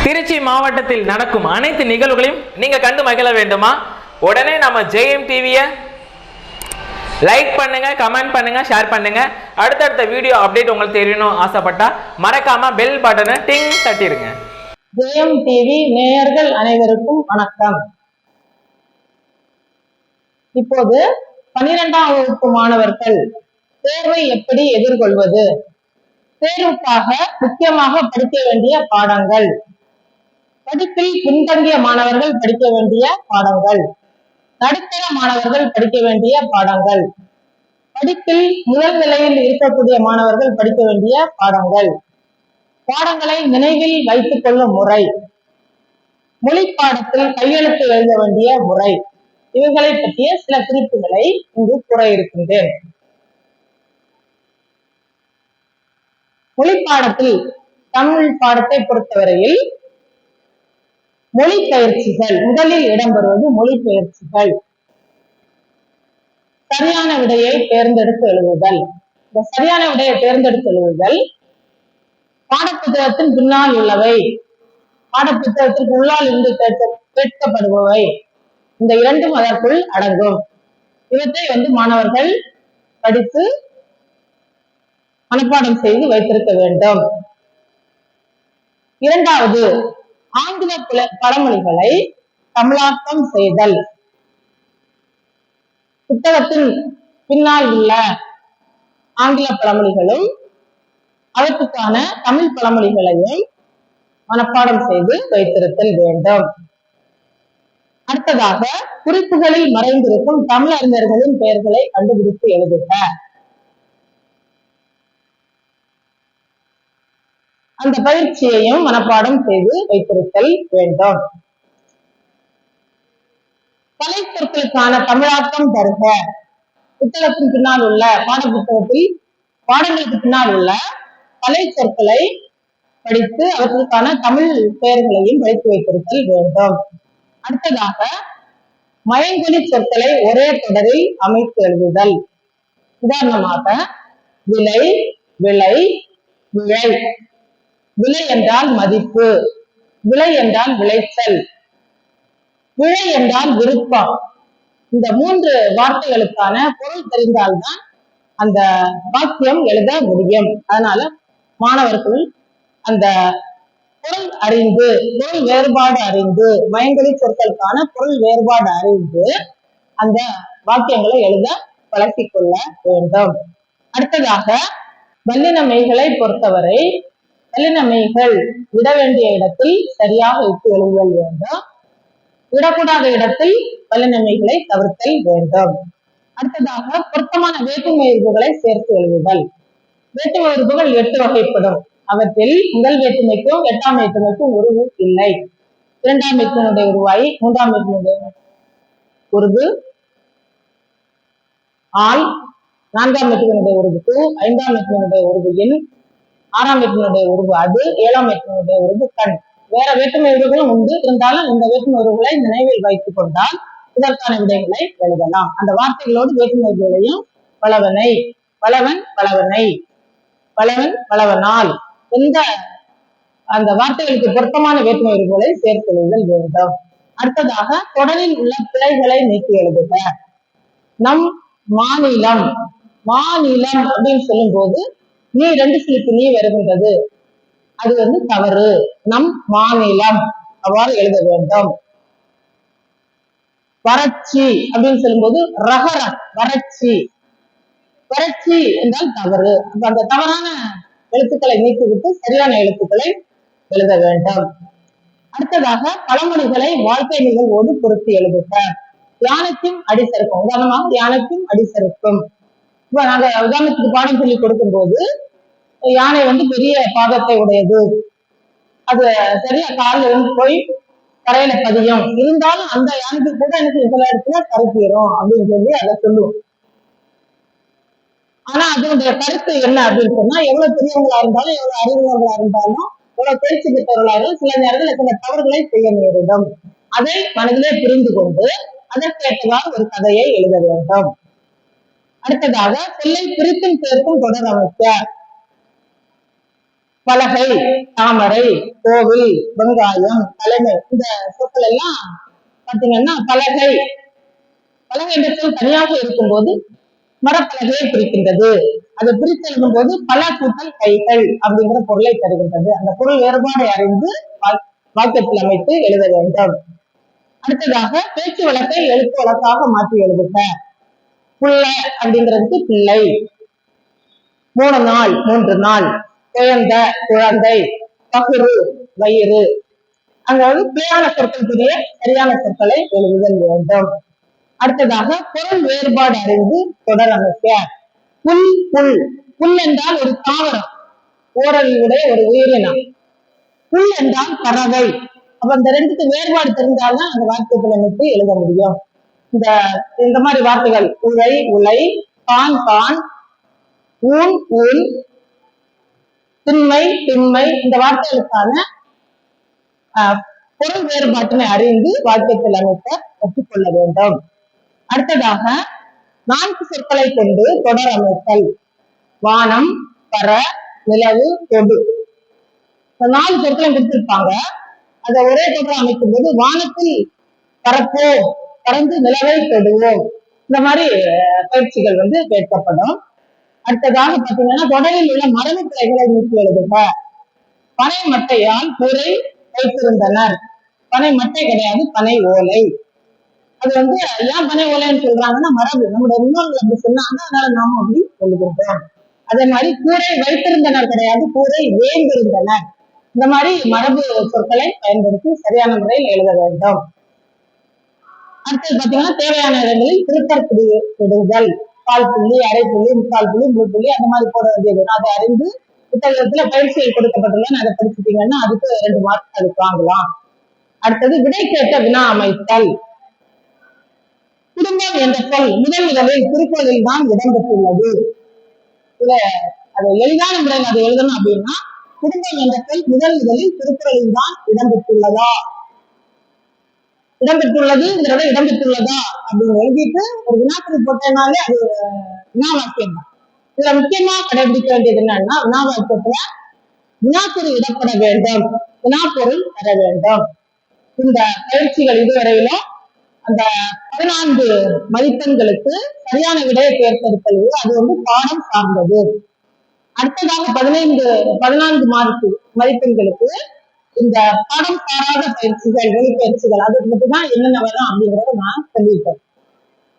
திருச்சி மாவட்டத்தில் நடக்கும் அனைத்து நிகழ்வுகளையும் நீங்க கண்டு மகிழ வேண்டுமா? உடனே நம்ம ஜெயம் டிவியை லைக் பண்ணுங்க, கமெண்ட் பண்ணுங்க, ஷேர் பண்ணுங்க. அடுத்தடுத்த வீடியோ அப்டேட் உங்களுக்கு தெரியணும் ஆசைப்பட்டா மறக்காம பெல் பட்டனை டிங் தட்டிடுங்க. ஜெயம் டிவி நேயர்கள் அனைவருக்கும் வணக்கம். இப்போது 12ஆம் வகுப்பு மாணவர்கள் தேர்வை எப்படி எதிர்கொள்வது, தேர்வுக்காக முக்கியமாக படிக்க வேண்டிய பாடங்கள், படிப்பில் பின்தங்கிய மாணவர்கள் படிக்க வேண்டிய பாடங்கள், நடுத்தர மாணவர்கள் படிக்க வேண்டிய பாடங்கள், படிப்பில் முதல் நிலையில் இருக்கக்கூடிய மாணவர்கள் படிக்க வேண்டிய பாடங்கள், பாடங்களை நினைவில் வைத்துக் கொள்ளும் முறை, மொழி பாடத்தில் கையெழுத்து எழுத வேண்டிய முறை, இவைகளை பற்றிய சில குறிப்புகளை இங்கு கூற இருக்கின்றேன். மொழி பாடத்தில் தமிழ் பாடத்தை பொறுத்தவரையில் மொழி பயிற்சிகள் முதலில் இடம்பெறுவது. மொழி பயிற்சிகள், சரியான விடையை தேர்ந்தெடுத்து எழுதுதல். இந்த சரியான விடையை தேர்ந்தெடுத்து எழுதுதல் பாடப்புத்தகத்தின் பின்னால் உள்ளவை, பாடப்புத்தகத்திற்கு உள்ளால் இருந்து கேட்கப்படுபவை, இந்த இரண்டும் அதற்குள் அடங்கும். இவற்றை மாணவர்கள் படித்து மனப்பாடம் செய்து வைத்திருக்க வேண்டும். இரண்டாவது, ஆங்கில பழமொழிகளை தமிழாக்கம் செய்தல். புத்தகத்தின் பின்னால் உள்ள ஆங்கில பழமொழிகளும் அதற்கான தமிழ் பழமொழிகளையும் மனப்பாடம் செய்து வைத்திருத்தல் வேண்டும். அடுத்ததாக, குறிப்புகளில் மறைந்திருக்கும் தமிழ் அறிஞர்களின் பெயர்களை கண்டுபிடித்து எழுதுக. அந்த பயிற்சியையும் மனப்பாடம் செய்து வைத்திருத்தல் வேண்டும். கலை சொற்களுக்கான தமிழாக்கம் தருக. புத்தகத்தின் பின்னால் உள்ள பாடப்புத்தகத்தில் பாடங்களுக்கு பின்னால் உள்ள கலை சொற்களை படித்து அவற்றுக்கான தமிழ் பெயர்களையும் படித்து வைத்திருத்தல் வேண்டும். அடுத்ததாக, மயங்கொலி சொற்களை ஒரே தொடரில் அமைத்து எழுதுதல். உதாரணமாக, விலை, விளை, விழை. விலை என்றால் மதிப்பு, விளை என்றால் விளைச்சல், விழை என்றால் விருப்பம். இந்த 3 வார்த்தைகளுக்கான பொருள் தெரிந்தால்தான் அந்த வாக்கியம் எழுத முடியும். அதனால மாணவர்கள் அந்த பொருள் அறிந்து, பொருள் வேறுபாடு அறிந்து, மயங்கொலி சொற்களுக்கான பொருள் வேறுபாடு அறிந்து அந்த வாக்கியங்களை எழுத பழக்கிக் கொள்ள வேண்டும். அடுத்ததாக, வல்லின மெய்களை பொறுத்தவரை வல்லின மெய்கள் விட வேண்டிய இடத்தில் சரியாக இட்டு எழுதுதல் வேண்டும். விடக்கூடாத இடத்தில் வல்லின மெய்களை தவிர்த்தல் வேண்டும். அடுத்ததாக, பொருத்தமான வேற்றுமை உறுப்புகளை சேர்த்து எழுதுதல். வேற்றுமை உறுப்புகள் 8 வகைப்படும். அவற்றில் முதல் வேற்றுமைக்கும் 8ஆம் வேற்றுமைக்கும் உருவு இல்லை. 2ஆம் வேற்றுமையுடைய உருவாய், 3ஆம் வேற்றுமையுடைய உருவு ஆள், 4ஆம் வேற்றுமையுடைய உருவு கு, 5ஆம் வேற்றுமையுடைய உருவு இன், 6ஆம் வேற்றுமையுடைய உருவு அது, 7ஆம் வேற்றுமையுடைய உருவு கண். வேற வேற்றுமை உருவுகளும் உண்டு. இருந்தாலும் இந்த வேற்றுமை உருவுகளை நினைவில் வைத்துக் கொண்டால் இதற்கான விடைகளை எழுதலாம். அந்த வார்த்தைகளோடு வேற்றுமை உருவுகளையும் பலவனை, பலவன், பலவனை, பலவன், பலவனால், எந்த அந்த வார்த்தைகளுக்கு பொருத்தமான வேற்றுமை உருவுகளை சேர்த்து எழுதல் வேண்டும். அடுத்ததாக, தொடரில் உள்ள பிழைகளை நீக்கி எழுதுக. நம் மாநிலம், மாநிலம் அப்படின்னு சொல்லும் போது நீ 2 சிலிப்பு நீ வருகின்றது, அது தவறு. நம் மாநிலம் அவ்வாறு எழுத வேண்டும். வறட்சி அப்படின்னு சொல்லும்போது ரகரம், வறட்சி, வறட்சி என்றால் தவறு. அப்ப அந்த தவறான எழுத்துக்களை நீக்கிவிட்டு சரியான எழுத்துக்களை எழுத வேண்டும். அடுத்ததாக, பழமொழிகளை வாழ்க்கை நிகழ்வோடு பொருத்தி எழுதுக. யானைக்கும் அடி சறுக்கும். உதாரணமாக, யானைக்கும் அடி சறுக்கும். இப்ப நாங்க உதாரணத்துக்கு பாடம் சொல்லி கொடுக்கும் போது யானை பெரிய பாகத்தை உடையது, அது சரியா காலில் இருந்து போய் கரையில பதியும், இருந்தாலும் அந்த யானைக்கு கூட எனக்கு சில இடத்துல கருத்திரும் அப்படின்னு சொல்லி அதை சொல்லுவோம். ஆனா அதனுடைய கருத்து என்ன அப்படின்னு சொன்னா, எவ்வளவு பெரியவங்களா இருந்தாலும், எவ்வளவு அறிவுள்ளவர்களா இருந்தாலும், எவ்வளவு தேர்ச்சி பெற்றவர்களா இருந்தாலும் சில நேரத்தில் சில தவறுகளை செய்ய நேரிடும். அதை மனதிலே புரிந்து கொண்டு அதற்கேற்றவாறு ஒரு கதையை எழுத வேண்டும். அடுத்ததாக, சொல்லை பிரித்தும் சேர்த்தும் தொடர் அமைக்க. பலகை, தாமரை, கோவில், வெங்காயம், தலைமை, இந்த சொற்கள் எல்லாம் பாத்தீங்கன்னா பலகை என்ற சொல் தனியாக இருக்கும்போது மரப்பலகையை குறிக்கின்றது. அதை பிரித்து எழுதும் போது பல கூட்டல் கைகள் அப்படிங்கிற பொருளை தருகின்றது. அந்த பொருள் வேறுபாடு அறிந்து வாக்கியத்தில் அமைத்து எழுத வேண்டும். அடுத்ததாக பேச்சு வழக்கை எழுத்து வழக்காக மாற்றி எழுதுக. புள்ள அப்படிங்கிறதுக்கு பிள்ளை, 3 நாள் 3 நாள், குழந்த குழந்தை, பகுரு வயிறு. அங்க வந்து பிழையான சொற்களுக்குரிய சரியான சொற்களை எழுதுதல் வேண்டும். அடுத்ததாக பொருள் வேறுபாடு அறிந்து தொடர் அமைக்க. புல் புல் புல் என்றால் ஒரு தாவரம், ஓரறிவுடைய ஒரு உயிரினம். புல் என்றால் பறவை. அப்ப இந்த ரெண்டுக்கு வேறுபாடு தெரிஞ்சால்தான் அந்த வாக்கியத்தில் அமைத்து எழுத முடியும். இந்த மாதிரி வார்த்தைகள் உலை உலை, பான் பான், ஊன் ஊன், திண்மை திண்மை, இந்த வார்த்தைகளுக்கான பொருள் வேறுபாட்டினை அறிந்து வாக்கியத்தில் அமைக்க கற்றுக்கொள்ள வேண்டும். அடுத்ததாக 4 சொற்களை கொண்டு தொடர் அமைத்தல். வானம், பற, நிலவு, தொடு. 4 சொற்களை கொடுத்திருப்பாங்க. அதை ஒரே தொடர் அமைக்கும் போது வானத்தில் பறப்போம், பறந்து நிலவை தொடுவோம், இந்த மாதிரி பயிற்சிகள் வந்து கேட்கப்படும். அடுத்ததாக பாத்தீங்கன்னா தொடரில் உள்ள மரபு பிழைகளை நீக்கி எழுதுக. பனை மட்டையால் கூரை வைத்திருந்தனர். பனை மட்டை கிடையாது, பனை ஓலை. அது வந்து ஏன் பனை ஓலைன்னு சொல்றாங்கன்னா மரபு, நம்முடைய முன்னோர்கள் அப்படி சொன்னாங்க, அதனால நாம அப்படி சொல்லுகின்றோம். அதே மாதிரி கூரை வைத்திருந்தனர் கிடையாது, கூரை வேந்திருந்தனர். இந்த மாதிரி மரபு சொற்களை பயன்படுத்தி சரியான முறையில் எழுத வேண்டும். அடுத்தது பாத்தீங்கன்னா தேவையான இடங்களில் திருத்தற்பிடுதல். 1/4 புள்ளி, அரை புள்ளி, 3/4 புள்ளி, 3 புள்ளி, அந்த மாதிரி போட வேண்டியது. அதை அறிந்து புத்தகத்துல பயிற்சிகள் கொடுக்கப்பட்டுள்ள அதை படிச்சுட்டீங்கன்னா அதுக்கு 2 மார்க் அதுக்கு வாங்கலாம். அடுத்தது விடை கேட்ட வினா அமைத்தல். குடும்பம் என்ற சொல் முதலில் திருக்குறளில் தான் இடம்பெற்றுள்ளது. அது எளிதான முறையில் அதை எழுதணும் அப்படின்னா குடும்பம் என்ற சொல் முதலில் திருக்குறளில் தான் இடம்பெற்றுள்ளதா, இடம்பெற்றுள்ளதுங்கிறத இடம்பெற்றுள்ளதா அப்படின்னு எழுதிட்டு ஒரு வினாக்கள் போட்டனாலே அது வினா வாக்கியம் தான். இதுல முக்கியமா கடைபிடிக்க வேண்டியது என்னன்னா வினா வாக்கியத்துல வினாக்குறி இடப்பட வேண்டும், வினாப்பொருள் தர வேண்டும். இந்த பயிற்சிகள் இதுவரையிலும் அந்த 14 மதிப்பெண்களுக்கு சரியான விடையை தேர்ந்தெடுத்தது. அது வந்து பாடம் சார்ந்தது. அடுத்ததாக 14 மார்க் மதிப்பெண்களுக்கு இந்த பாடம் சாராத பயிற்சிகள், வெளிப்பயிற்சிகள், அதுக்கு மட்டும்தான் என்னென்ன வரும் அப்படிங்கறத நான் சொல்லியிருக்கேன்.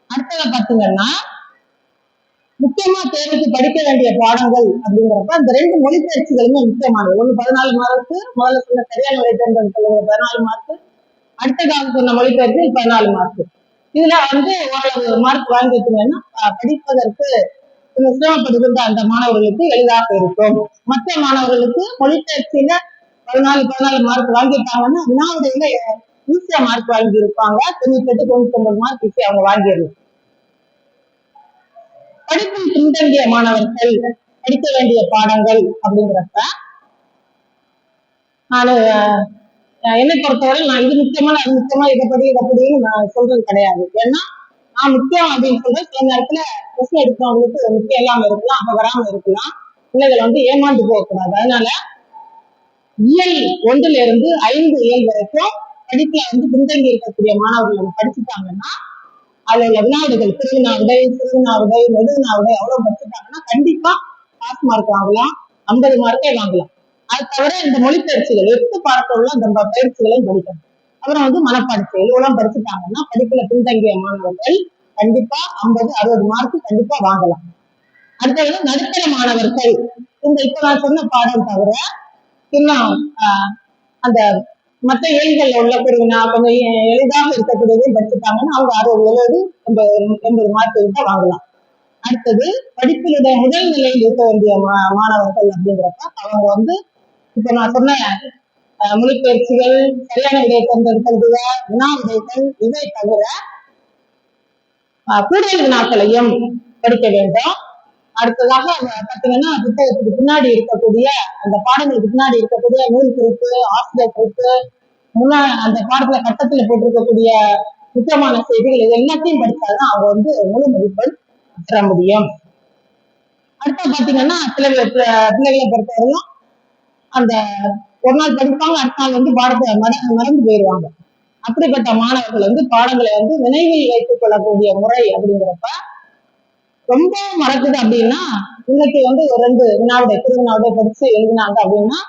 அடுத்ததை பாத்தீங்கன்னா முக்கியமா தேர்வுக்கு படிக்க வேண்டிய பாடங்கள் அப்படிங்கிறப்ப அந்த 2 மொழி பயிற்சிகளுமே முக்கியமானது. ஒண்ணு 14 மார்க்கு, முதல்ல சொன்ன சரியான விடை தேர்ந்தெடுத்தது 14 மார்க், அடுத்ததாக சொன்ன மொழிபெயர்ப்பு 14 மார்க். இதுல வந்து ஓரளவு மார்க் வாங்கிட்டீங்கன்னா படிப்பதற்கு சிரமப்படுகின்ற அந்த மாணவர்களுக்கு எளிதாக இருக்கும். மற்ற மாணவர்களுக்கு மொழிபெயர்ச்சியில 14 மார்க் வாங்கிட்டாங்கன்னா வினாவுடையில ஈஸியா மார்க் வாங்கி இருப்பாங்க. 98, 99 மார்க் ஈஸியா அவங்க வாங்கிடலாம். படிப்பில் பின்தங்கிய மாணவர்கள் படிக்க வேண்டிய பாடங்கள் அப்படிங்கிறப்ப நானு என்னை பொறுத்தவரை நான் இது முக்கியமான அது முக்கியமா இதைப்படின்னு நான் சொல்றது கிடையாது. ஏன்னா நான் முக்கியம் அப்படின்னு சொல்றேன். சில நேரத்துல பிரச்சனை எடுக்கிறவங்களுக்கு முக்கியம் இல்லாம இருக்கலாம், அப்ப வராம இருக்கலாம். பிள்ளைகள் வந்து ஏமாந்து போகக்கூடாது. அதனால இயல் 1ல இருந்து 5 இயல் வரைக்கும் படிப்புல வந்து பின்தங்கி இருக்கக்கூடிய மாணவர்கள் படிச்சுட்டாங்கன்னா அதுல உள்ள வினாவிடைகள், திருவினாவிடை, சிறுவினாவிடை, நெடுவினாவிடை அவ்வளவு படிச்சுட்டாங்கன்னா கண்டிப்பா பாஸ் மார்க் வாங்கலாம், 50 மார்க்கே வாங்கலாம். அது தவிர இந்த மொழிப்பயிற்சிகள் 8 பாடத்தில் உள்ள அந்த பயிற்சிகளையும் படிக்கணும். அப்புறம் வந்து மனப்பாடத்தை எல்லாம் படிச்சுட்டாங்கன்னா படிப்புல பின்தங்கிய மாணவர்கள் கண்டிப்பா 50, 60 மார்க் கண்டிப்பா வாங்கலாம். அடுத்தது நடுத்தர மாணவர்கள் இந்த இப்ப நான் சொன்ன பாடம் தவிர இன்னும் அந்த மற்ற இயல்கள் உள்ள பிரிவினா கொஞ்சம் எளிதாக இருக்கக்கூடியதையும் படிச்சுட்டாங்கன்னா அவங்க 60, 70, 80 மார்க் தான் வாங்கலாம். அடுத்தது படிப்பினுடைய முதல் நிலையில் இருக்க வேண்டிய மாணவர்கள் அப்படிங்கிறப்ப அவங்க வந்து இப்ப நான் சொன்ன மொழிப்பயிற்சிகள், சரியான விடையை தேர்ந்தெடுக்கிறது, வினா விடைகள், இதை தவிர கூடுதல் வினாக்களையும் படிக்க வேண்டும். அடுத்ததாக பாத்தீங்கன்னா புத்தகத்துக்கு பின்னாடி இருக்கக்கூடிய அந்த பாடங்களுக்கு பின்னாடி இருக்கக்கூடிய நூல் குறிப்பு, ஆசிரியர் குறிப்பு, அந்த பாடத்துல கட்டத்துல போட்டிருக்கக்கூடிய முக்கியமான செய்திகள் இது எல்லாத்தையும் படிச்சாதான் அவங்க வந்து முழு மதிப்பெண் பெற முடியும். அடுத்த பாத்தீங்கன்னா பிள்ளைகளை பொறுத்தவரையும் அந்த ஒரு நாள் படிப்பாங்க, அடுத்த நாள் வந்து பாடத்தை மறந்து போயிடுவாங்க. அப்படிப்பட்ட மாணவர்கள் வந்து பாடங்களை வந்து நினைவில் வைத்துக் கொள்ளக்கூடிய முறை அப்படிங்கிறப்ப ரொம்ப மறக்குது அப்படின்னா, இன்னைக்கு வந்து ஒரு 2 வினாவிடை திரு வினாவிடை படிச்சு எழுதினாங்க அப்படின்னா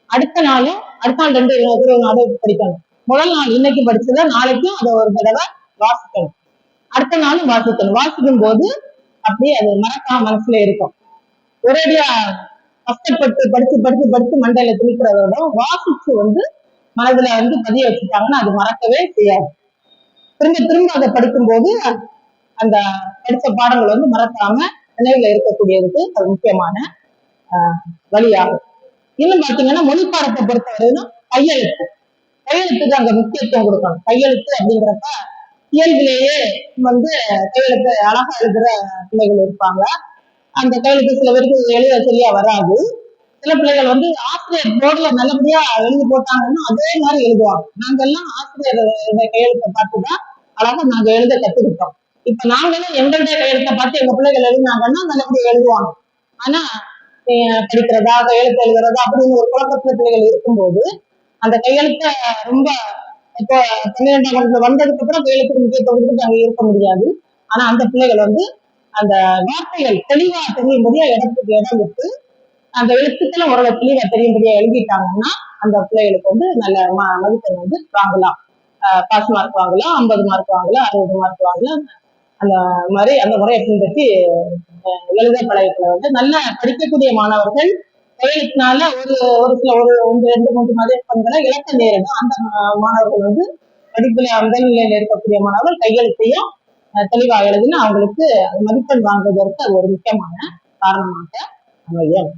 அடுத்த நாள் 2 திரு வினாவிடை படிக்கணும். முதல் நாள் இன்னைக்கு படிச்சதை நாளைக்கும் அதை ஒரு தடவை வாசிக்கணும். அடுத்த நாளும் வாசிக்கணும். வாசிக்கும் போது அப்படியே அது மறக்காம மனசுல இருக்கும். ஒரேடியா கஷ்டப்பட்டு படிச்சு படிச்சு படிச்சு மண்டையில திணிக்கிறத விட வாசிச்சு வந்து மனதுல வந்து பதிய வச்சுட்டாங்கன்னா அது மறக்கவே செய்யாது. திரும்ப திரும்ப அதை படிக்கும்போது அந்த படிச்ச பாடங்கள் வந்து மறக்காம நினைவுல இருக்கக்கூடியதுக்கு அது முக்கியமான வழியாகும். இன்னும் பாத்தீங்கன்னா மொழி பாடத்தை பொறுத்தவரையிலும் கையெழுத்துக்கு அங்க முக்கியத்துவம் கொடுக்கணும். கையெழுத்து அப்படிங்கிறப்ப இயல்பிலேயே வந்து கையெழுத்து அழகா எழுதுற பிள்ளைகள் இருப்பாங்க. அந்த கையெழுத்து சில பேருக்கு எழுத சரியா வராது. சில பிள்ளைகள் வந்து ஆசிரியர் போர்டுல நல்லபடியா எழுதி போட்டாங்கன்னா அதே மாதிரி எழுதுவாங்க. நாங்கெல்லாம் ஆசிரியர் கையெழுத்தை பார்த்துதான் அழகா நாங்க எழுத கத்துக்கிட்டோம். இப்ப நாங்களும் எங்களுடைய கையெழுத்தை பார்த்து எங்க பிள்ளைகள் எழுதினாங்கன்னா நல்லபடியா எழுதுவாங்க. ஆனா படிக்கிறதா கையெழுத்து எழுதுறதா அப்படின்னு ஒரு குழப்பத்துல பிள்ளைகள் இருக்கும்போது அந்த கையெழுத்தை ரொம்ப இப்போ 12ஆம் வகுப்புல வந்ததுக்கு அப்புறம் கையெழுத்துக்கு முக்கியத்துவம் கொடுத்துட்டு அங்க இருக்க முடியாது. ஆனா அந்த பிள்ளைகள் வந்து அந்த வார்த்தைகள் தெளிவா தெரியும்படியா இடத்துக்கு இடம் விட்டு அந்த எழுத்துக்களும் ஓரளவு தெளிவா தெரியும்படியா எழுதிட்டாங்கன்னா அந்த பிள்ளைகளுக்கு வந்து நல்ல மதிப்பெண் வந்து வாங்கலாம். பாஸ் மார்க் வாங்கலாம், 50 மார்க் வாங்கலாம், 60 மார்க் வாங்கலாம். அந்த மாதிரி அந்த முறையை பின்பற்றி எழுத பழகத்துல வந்து நல்லா படிக்கக்கூடிய மாணவர்கள் கையெழுத்தினால ஒரு சில 1, 2, 3 மதிப்பெண்களை இழக்க நேரிடும். அந்த மாணவர்கள் வந்து படிப்புல முதல் நிலையில இருக்கக்கூடிய மாணவர்கள் கையெழுத்தையும் தெளிவா எழுதுனா அவங்களுக்கு மதிப்பெண் வாங்குவதற்கு அது ஒரு முக்கியமான காரணமாக அமையும்.